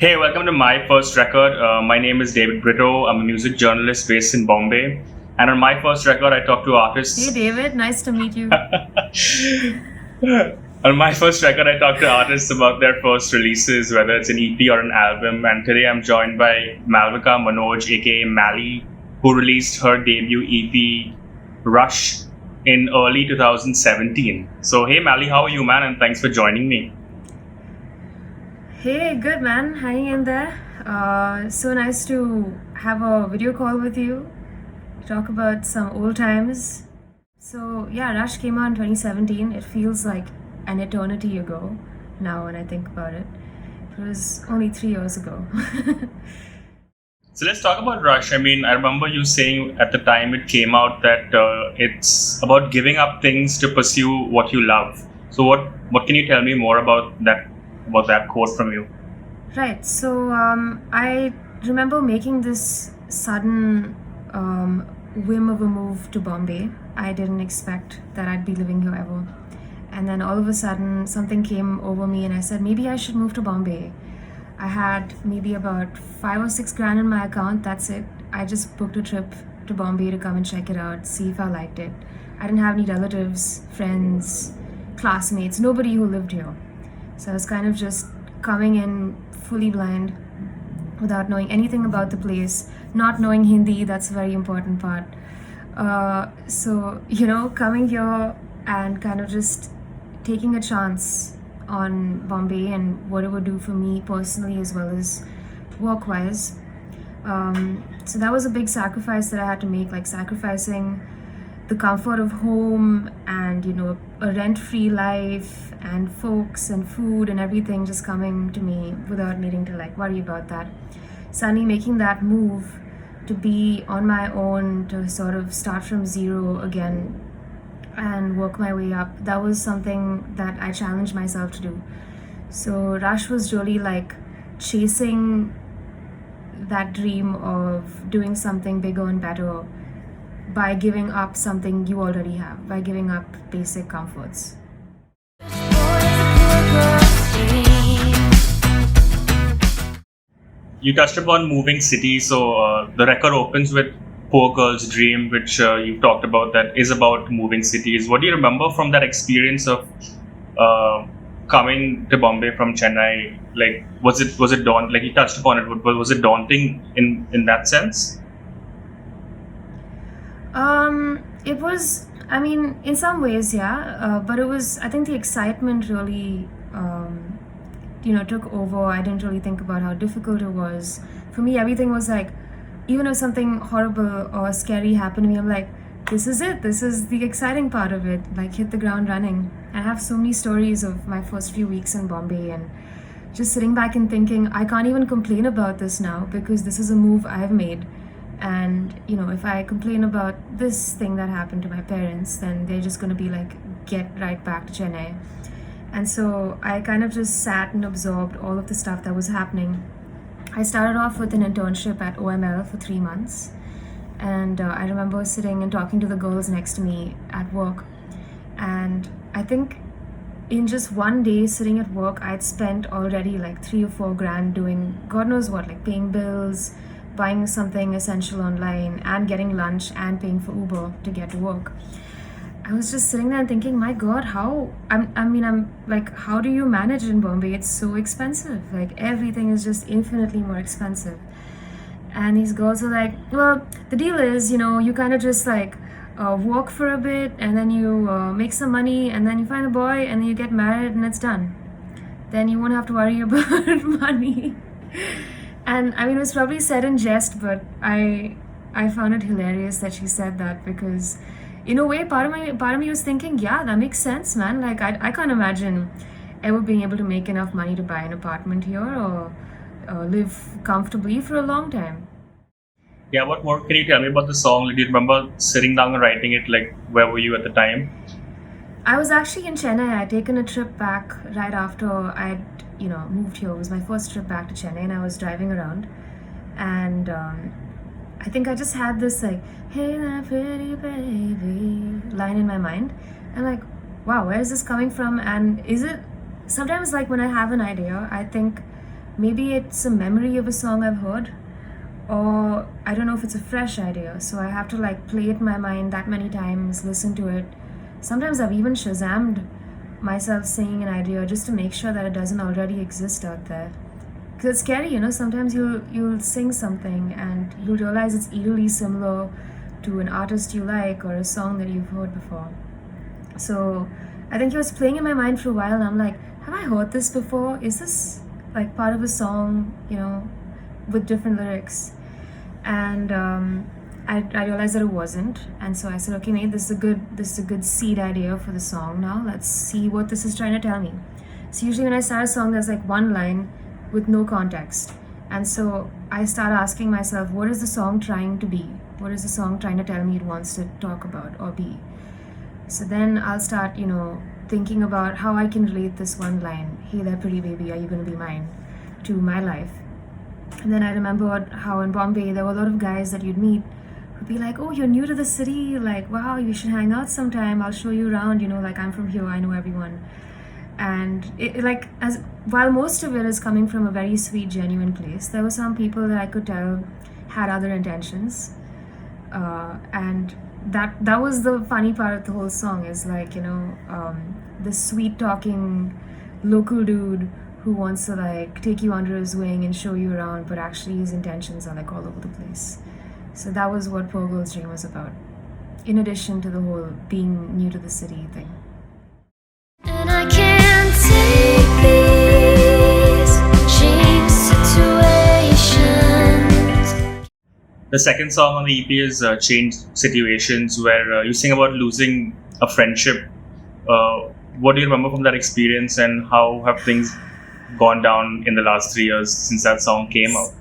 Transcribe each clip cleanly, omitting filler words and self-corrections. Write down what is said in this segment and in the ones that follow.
Hey, welcome to my first record. My name is David Britto. I'm a music journalist based in Bombay. And on my first record, I talk to artists. Hey David, nice to meet you. On my first record, I talk to artists about their first releases, whether it's an EP or an album. And today I'm joined by Malvika Manoj, aka Mally, who released her debut EP, Rush, in early 2017. So, hey Mally, how are you, man? And thanks for joining me. Hey, good man, hanging in there. So nice to have a video call with you, talk about some old times. So yeah, Rush came out in 2017. It feels like an eternity ago now when I think about it. It was only 3 years ago. So let's talk about Rush. I mean, I remember you saying at the time it came out that it's about giving up things to pursue what you love. So what can you tell me more about that quote from you? Right, so I remember making this sudden whim of a move to Bombay. I didn't expect that I'd be living here ever. And then all of a sudden, something came over me, and I said, maybe I should move to Bombay. I had maybe about 5 or 6 grand in my account, that's it. I just booked a trip to Bombay to come and check it out, see if I liked it. I didn't have any relatives, friends, classmates, nobody who lived here. So I was kind of just coming in fully blind without knowing anything about the place, not knowing Hindi, that's a very important part. So, coming here and kind of just taking a chance on Bombay and what it would do for me personally as well as work-wise. So that was a big sacrifice that I had to make, like sacrificing the comfort of home and a rent-free life and folks and food and everything just coming to me without needing to worry about that. Suddenly making that move to be on my own, to sort of start from zero again and work my way up, that was something that I challenged myself to do. So Rush was really like chasing that dream of doing something bigger and better by giving up something you already have, by giving up basic comforts. You touched upon moving cities, so the record opens with Poor Girl's Dream, which you've talked about, that is about moving cities. What do you remember from that experience of coming to Bombay from Chennai? Like, was it daunting? Like you touched upon it, but was it daunting in that sense? It was, in some ways, yeah, but it was, I think the excitement really, took over. I didn't really think about how difficult it was. For me, everything was like, even if something horrible or scary happened to me, I'm like, this is it. This is the exciting part of it. Like, hit the ground running. I have so many stories of my first few weeks in Bombay and just sitting back and thinking, I can't even complain about this now because this is a move I've made. And, if I complain about this thing that happened to my parents, then they're just going to be like, get right back to Chennai. And so I kind of just sat and absorbed all of the stuff that was happening. I started off with an internship at OML for 3 months. And I remember sitting and talking to the girls next to me at work. And I think in just one day sitting at work, I'd spent already like 3 or 4 grand doing God knows what, like paying bills, buying something essential online and getting lunch and paying for Uber to get to work. I was just sitting there and thinking, my God, I'm like, how do you manage in Bombay? It's so expensive. Like everything is just infinitely more expensive. And these girls are like, well, the deal is, you kind of just like work for a bit and then you make some money and then you find a boy and then you get married and it's done. Then you won't have to worry about money. And it was probably said in jest, but I found it hilarious that she said that because in a way, part of me was thinking, yeah, that makes sense, man. Like I can't imagine ever being able to make enough money to buy an apartment here or live comfortably for a long time. Yeah, what more can you tell me about the song? Do you remember sitting down and writing it? Like, where were you at the time? I was actually in Chennai. I'd taken a trip back right after I'd moved here. It was my first trip back to Chennai and I was driving around and I think I just had this like, hey there pretty baby line in my mind and like, wow, where is this coming from? And is it sometimes like when I have an idea, I think maybe it's a memory of a song I've heard, or I don't know if it's a fresh idea. So I have to like play it in my mind that many times, listen to it. Sometimes I've even Shazammed myself singing an idea just to make sure that it doesn't already exist out there. Because it's scary, you know. Sometimes you'll sing something and you'll realize it's eerily similar to an artist you like or a song that you've heard before. So I think it was playing in my mind for a while, and I'm like, have I heard this before? Is this like part of a song, you know, with different lyrics? And I realized that it wasn't, and so I said, okay, mate, this is a good seed idea for the song. Now let's see what this is trying to tell me. So usually when I start a song, there's like one line with no context, and so I start asking myself, what is the song trying to be? What is the song trying to tell me it wants to talk about or be? So then I'll start, you know, thinking about how I can relate this one line, hey there pretty baby, are you gonna be mine, to my life. And then I remembered how in Bombay there were a lot of guys that you'd meet who'd be like, oh, you're new to the city, like, wow, you should hang out sometime, I'll show you around, you know, like, I'm from here, I know everyone. And it like, as while most of it is coming from a very sweet, genuine place, there were some people that I could tell had other intentions. And that was the funny part of the whole song, is like, you know, the sweet talking local dude who wants to like take you under his wing and show you around, but actually his intentions are like all over the place. So that was what Poor Girl's Dream was about, in addition to the whole being new to the city thing. And I can't take these changed situations. The second song on the EP is Changed Situations, where you sing about losing a friendship. What do you remember from that experience, and how have things gone down in the last 3 years since that song came out?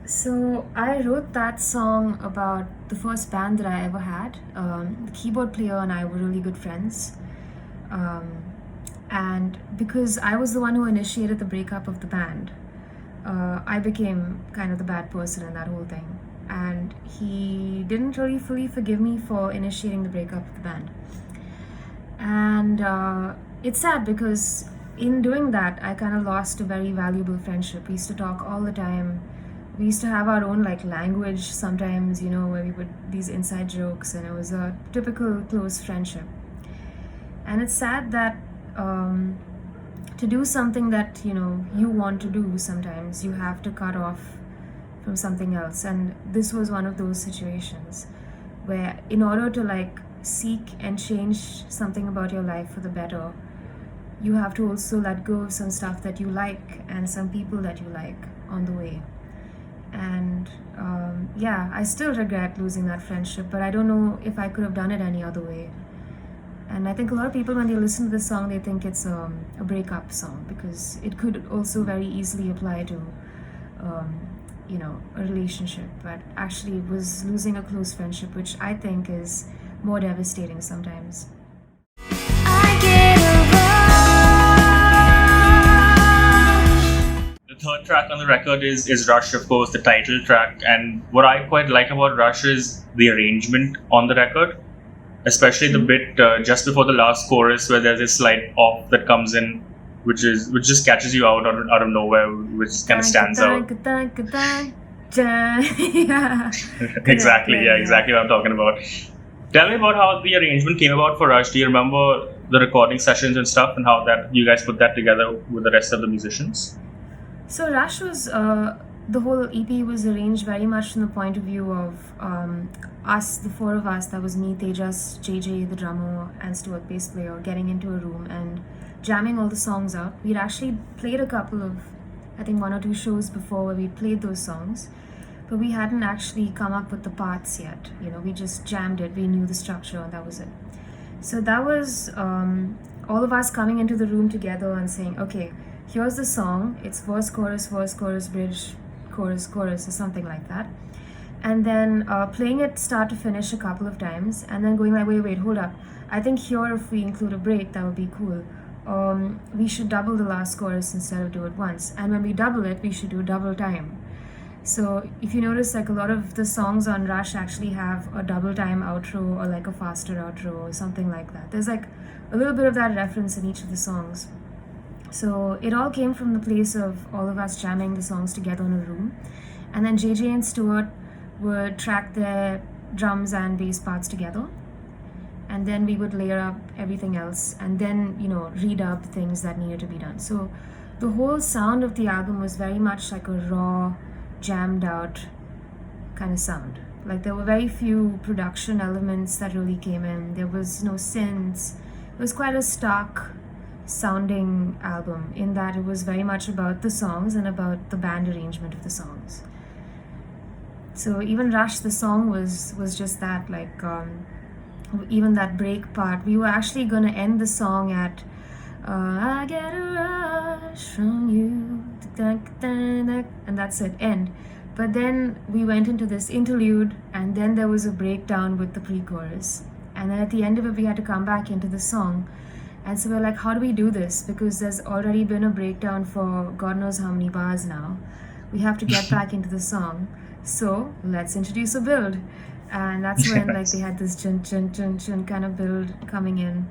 So I wrote that song about the first band that I ever had. The keyboard player and I were really good friends. And because I was the one who initiated the breakup of the band, I became kind of the bad person in that whole thing. And he didn't really fully forgive me for initiating the breakup of the band. And it's sad because in doing that, I kind of lost a very valuable friendship. We used to talk all the time. We used to have our own like language sometimes, you know, where we would these inside jokes, and it was a typical close friendship. And it's sad that to do something that, you know, you want to do, sometimes you have to cut off from something else. And this was one of those situations where in order to like seek and change something about your life for the better, you have to also let go of some stuff that you like and some people that you like on the way. And yeah, I still regret losing that friendship, but I don't know if I could have done it any other way. And I think a lot of people, when they listen to this song, they think it's a breakup song, because it could also very easily apply to you know, a relationship. But actually it was losing a close friendship, which I think is more devastating sometimes. I get a rush. The third track on the record is Rush, of course, the title track. And what I quite like about Rush is the arrangement on the record, especially the bit just before the last chorus, where there's a slight off that comes in, which just catches you out of nowhere, which kind of stands out. Yeah. Exactly, yeah, exactly what I'm talking about. Tell me about how the arrangement came about for Rush. Do you remember the recording sessions and stuff, and how that you guys put that together with the rest of the musicians? So Rush was, the whole EP was arranged very much from the point of view of us, the four of us, that was me, Tejas, JJ, the drummer, and Stuart, bass player, getting into a room and jamming all the songs out. We'd actually played a couple of, I think 1 or 2 shows before where we'd played those songs, but we hadn't actually come up with the parts yet. You know, we just jammed it, we knew the structure, and that was it. So that was all of us coming into the room together and saying, okay, here's the song, it's verse, chorus, bridge, chorus, or something like that. And then playing it start to finish a couple of times, and then going like, wait, hold up. I think here if we include a break, that would be cool. We should double the last chorus instead of do it once. And when we double it, we should do double time. So if you notice, like a lot of the songs on Rush actually have a double time outro or like a faster outro or something like that. There's like a little bit of that reference in each of the songs. So it all came from the place of all of us jamming the songs together in a room. And then JJ and Stuart would track their drums and bass parts together. And then we would layer up everything else and then, redub things that needed to be done. So the whole sound of the album was very much like a raw, jammed out kind of sound. Like there were very few production elements that really came in. There was no synths. It was quite a stark sounding album in that it was very much about the songs and about the band arrangement of the songs. So even Rush, the song was just that, like even that break part, we were actually going to end the song at I get a rush from you, and that's it, end. But then we went into this interlude, and then there was a breakdown with the pre-chorus, and then at the end of it we had to come back into the song. And so we're like, how do we do this? Because there's already been a breakdown for God knows how many bars now. We have to get back into the song. So let's introduce a build. And that's when like they had this chun chun chun chun kind of build coming in.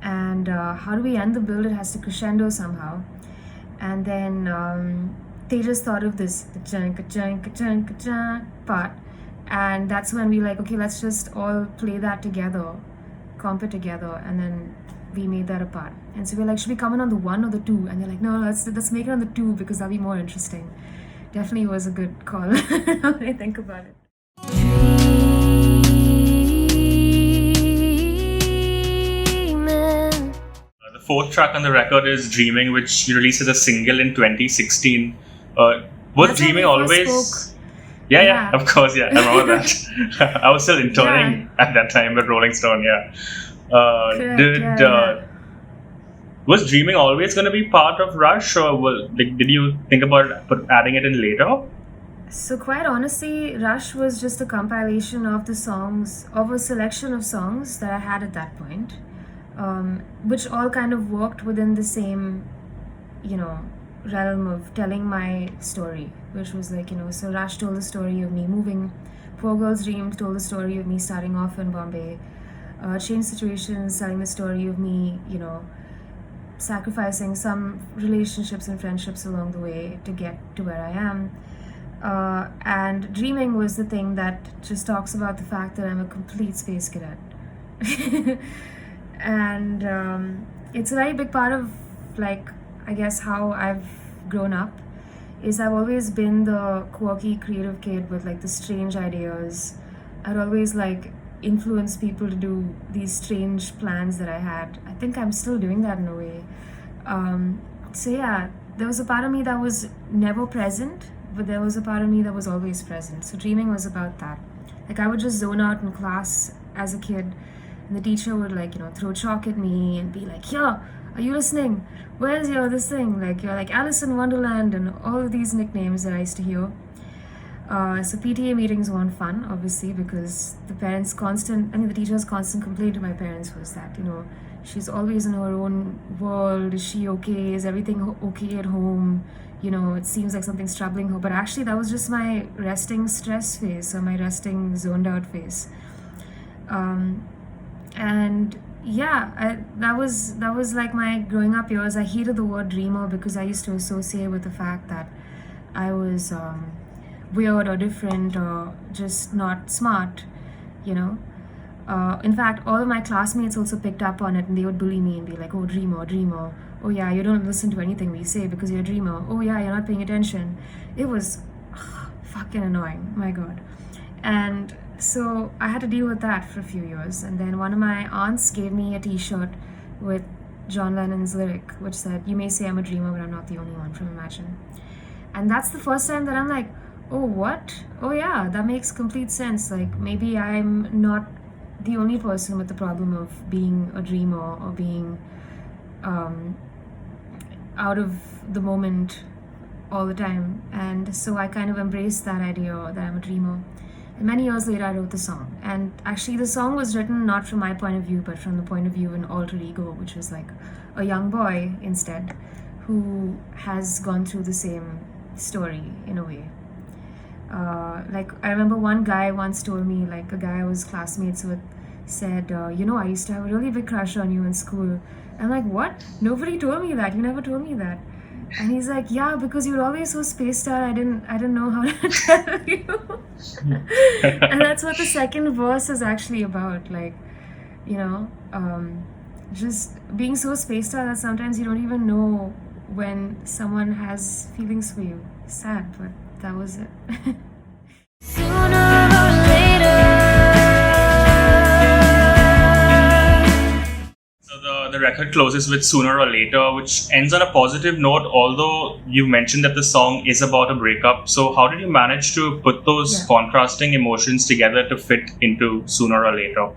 And how do we end the build? It has to crescendo somehow. And then they just thought of this chun chun chun chun part. And that's when we like, okay, let's just all play that together, comp it together, and then we made that a part. And so we're like, should we come in on the 1 or the 2? And they're like, no, let's make it on the 2 because that'll be more interesting. Definitely was a good call now that I think about it. Dreaming. The fourth track on the record is Dreaming, which you released as a single in 2016. Was That's Dreaming when we first always... spoke. Yeah, Yeah. of course, yeah, I remember that. I was still interning at that time with Rolling Stone, yeah. Correct, Was Dreaming always going to be part of Rush, or did you think about adding it in later? So quite honestly, Rush was just a compilation of the songs, of a selection of songs that I had at that point, which all kind of worked within the same, realm of telling my story, which was like, so Rush told the story of me moving, Poor Girl's Dream told the story of me starting off in Bombay, Change Situations telling the story of me, sacrificing some relationships and friendships along the way to get to where I am. And Dreaming was the thing that just talks about the fact that I'm a complete space cadet. And it's a very big part of, like, I guess how I've grown up is I've always been the quirky creative kid with like the strange ideas. I'd always like influence people to do these strange plans that I had. I think I'm still doing that in a way. So yeah, there was a part of me that was never present, but there was a part of me that was always present. So Dreaming was about that. Like I would just zone out in class as a kid, and the teacher would like, throw chalk at me and be like, yeah, are you listening? Where's your this thing? Like you're like Alice in Wonderland and all of these nicknames that I used to hear. So PTA meetings weren't fun, obviously, because the teacher's constant complaint to my parents was that, she's always in her own world. Is she okay? Is everything okay at home? It seems like something's troubling her. But actually, that was just my resting stress phase or my resting zoned out phase. And yeah, that was like my growing up years. I hated the word dreamer because I used to associate with the fact that I was weird or different or just not smart, In fact, all of my classmates also picked up on it and they would bully me and be like, oh, dreamer. Oh yeah, you don't listen to anything we say because you're a dreamer. Oh yeah, you're not paying attention. It was fucking annoying, my God. And so I had to deal with that for a few years. And then one of my aunts gave me a t-shirt with John Lennon's lyric, which said, you may say I'm a dreamer, but I'm not the only one, from Imagine. And that's the first time that I'm like, oh, what? Oh yeah, that makes complete sense. Like maybe I'm not the only person with the problem of being a dreamer or being out of the moment all the time. And so I kind of embraced that idea that I'm a dreamer. And many years later, I wrote the song. And actually, the song was written not from my point of view, but from the point of view of an alter ego, which was like a young boy instead, who has gone through the same story in a way. Like I remember one guy once told me, like a guy I was classmates with, said, I used to have a really big crush on you in school. I'm like, what? Nobody told me that. You never told me that. And he's like, yeah, because you're always so spaced out. I didn't know how to tell you. And that's what the second verse is actually about. Like, you know, just being so spaced out that sometimes you don't even know when someone has feelings for you. Sad, but that was it. Sooner or later. So the record closes with Sooner or Later, which ends on a positive note, although you mentioned that the song is about a breakup. So how did you manage to put those contrasting emotions together to fit into Sooner or Later?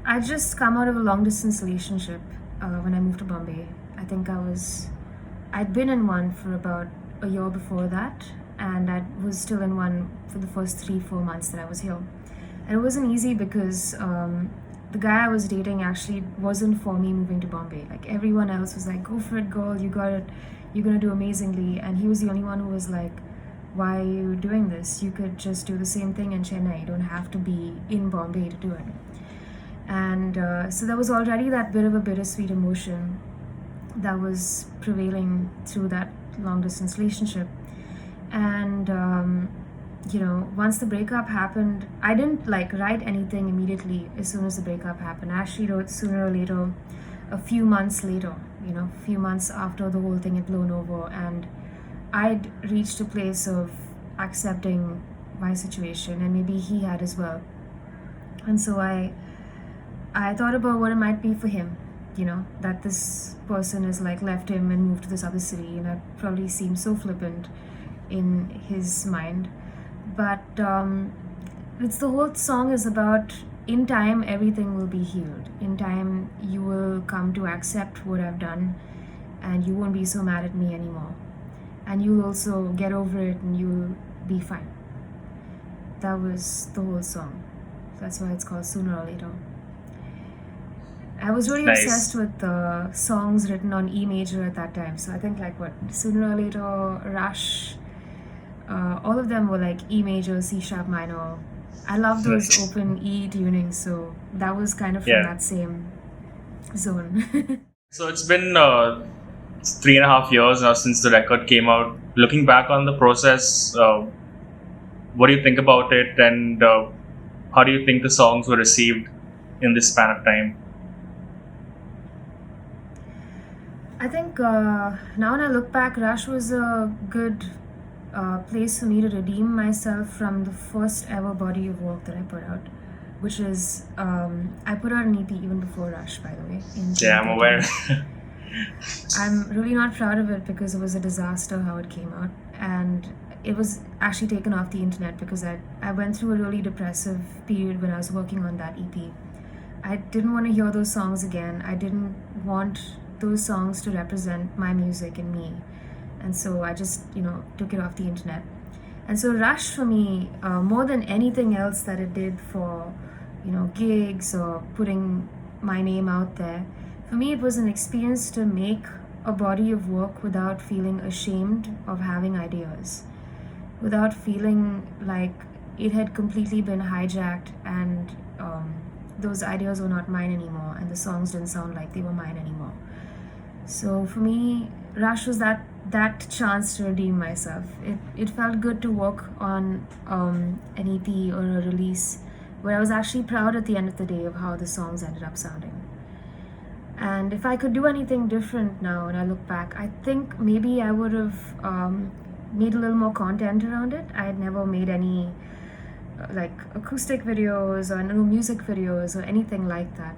I just come out of a long distance relationship when I moved to Bombay. I think I'd been in one for about a year before that, and I was still in one for the first 3-4 months that I was here. And it wasn't easy because the guy I was dating actually wasn't for me moving to Bombay. Like everyone else was like, go for it, girl, you got it, you're gonna do amazingly. And he was the only one who was like, why are you doing this? You could just do the same thing in Chennai. You don't have to be in Bombay to do it. And so there was already that bit of a bittersweet emotion that was prevailing through that long distance relationship. And once the breakup happened, I didn't write anything immediately as soon as the breakup happened. I actually wrote Sooner or Later a few months later, a few months after the whole thing had blown over, and I'd reached a place of accepting my situation, and maybe he had as well. And so I thought about what it might be for him, that this person has left him and moved to this other city, and that probably seemed so flippant in his mind. But it's the whole song is about, in time everything will be healed. In time you will come to accept what I've done, and you won't be so mad at me anymore. And you'll also get over it and you'll be fine. That was the whole song. That's why it's called Sooner or Later. I was really Nice. obsessed with the songs written on E major at that time. So I think Sooner or Later, Rush, all of them were E major, C sharp minor. I love those Right. open E tunings, so that was kind of Yeah. from that same zone. So it's been 3.5 years now since the record came out. Looking back on the process, what do you think about it, and how do you think the songs were received in this span of time? I think now when I look back, Rush was a good place for me to redeem myself from the first ever body of work that I put out, which is I put out an EP even before Rush, by the way. Yeah, I'm aware. I'm really not proud of it because it was a disaster how it came out, and it was actually taken off the internet because I went through a really depressive period when I was working on that EP. I didn't want to hear those songs again. I didn't want those songs to represent my music and me, and so I just took it off the internet. And so Rush for me, more than anything else that it did for gigs or putting my name out there, for me it was an experience to make a body of work without feeling ashamed of having ideas, without feeling like it had completely been hijacked and those ideas were not mine anymore and the songs didn't sound like they were mine anymore. So for me, Rush was that chance to redeem myself. It felt good to work on an EP or a release where I was actually proud at the end of the day of how the songs ended up sounding. And if I could do anything different now when I look back, I think maybe I would have made a little more content around it. I had never made any acoustic videos or no music videos or anything like that.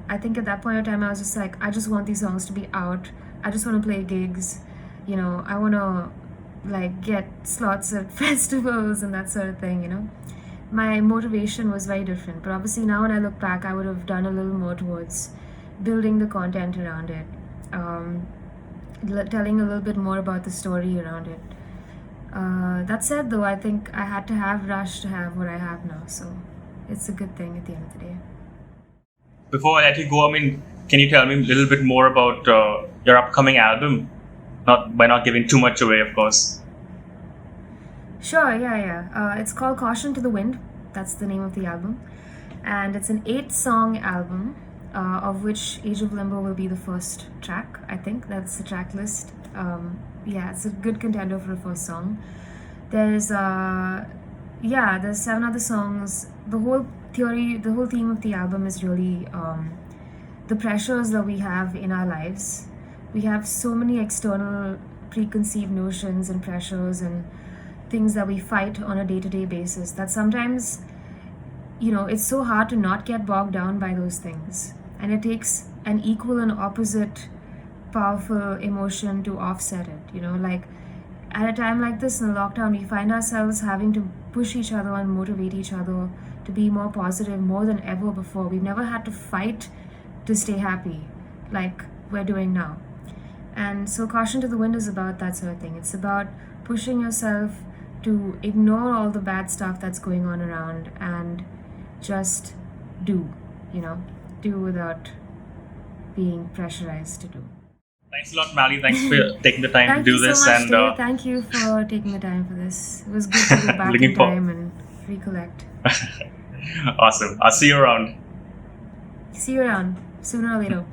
I think at that point in time I was just I just want these songs to be out. I just want to play gigs. I want to get slots at festivals and that sort of thing. My motivation was very different. But obviously now when I look back, I would have done a little more towards building the content around it, telling a little bit more about the story around it. That said, though, I think I had to have Rush to have what I have now, so it's a good thing at the end of the day. Before I let you go, can you tell me a little bit more about your upcoming album? By not giving too much away, of course. Sure, yeah. It's called Caution to the Wind. That's the name of the album. And it's an 8-song album, of which Age of Limbo will be the first track, I think. That's the track list. Yeah, it's a good contender for a first song. There's 7 other songs. The whole theme of the album is really the pressures that we have in our lives. We have so many external preconceived notions and pressures and things that we fight on a day-to-day basis that sometimes, it's so hard to not get bogged down by those things. And it takes an equal and opposite powerful emotion to offset it. Like at a time like this in the lockdown, we find ourselves having to push each other and motivate each other to be more positive more than ever before. We've never had to fight to stay happy like we're doing now. And so Caution to the Wind is about that sort of thing. It's about pushing yourself to ignore all the bad stuff that's going on around and just do without being pressurized to do. Thanks a lot, Mally. Thanks for taking the time Thank to do you so this. much, And Dave. Thank you for taking the time for this. It was good to go back Looking in for- time and recollect. Awesome. I'll see you around. See you around sooner or later.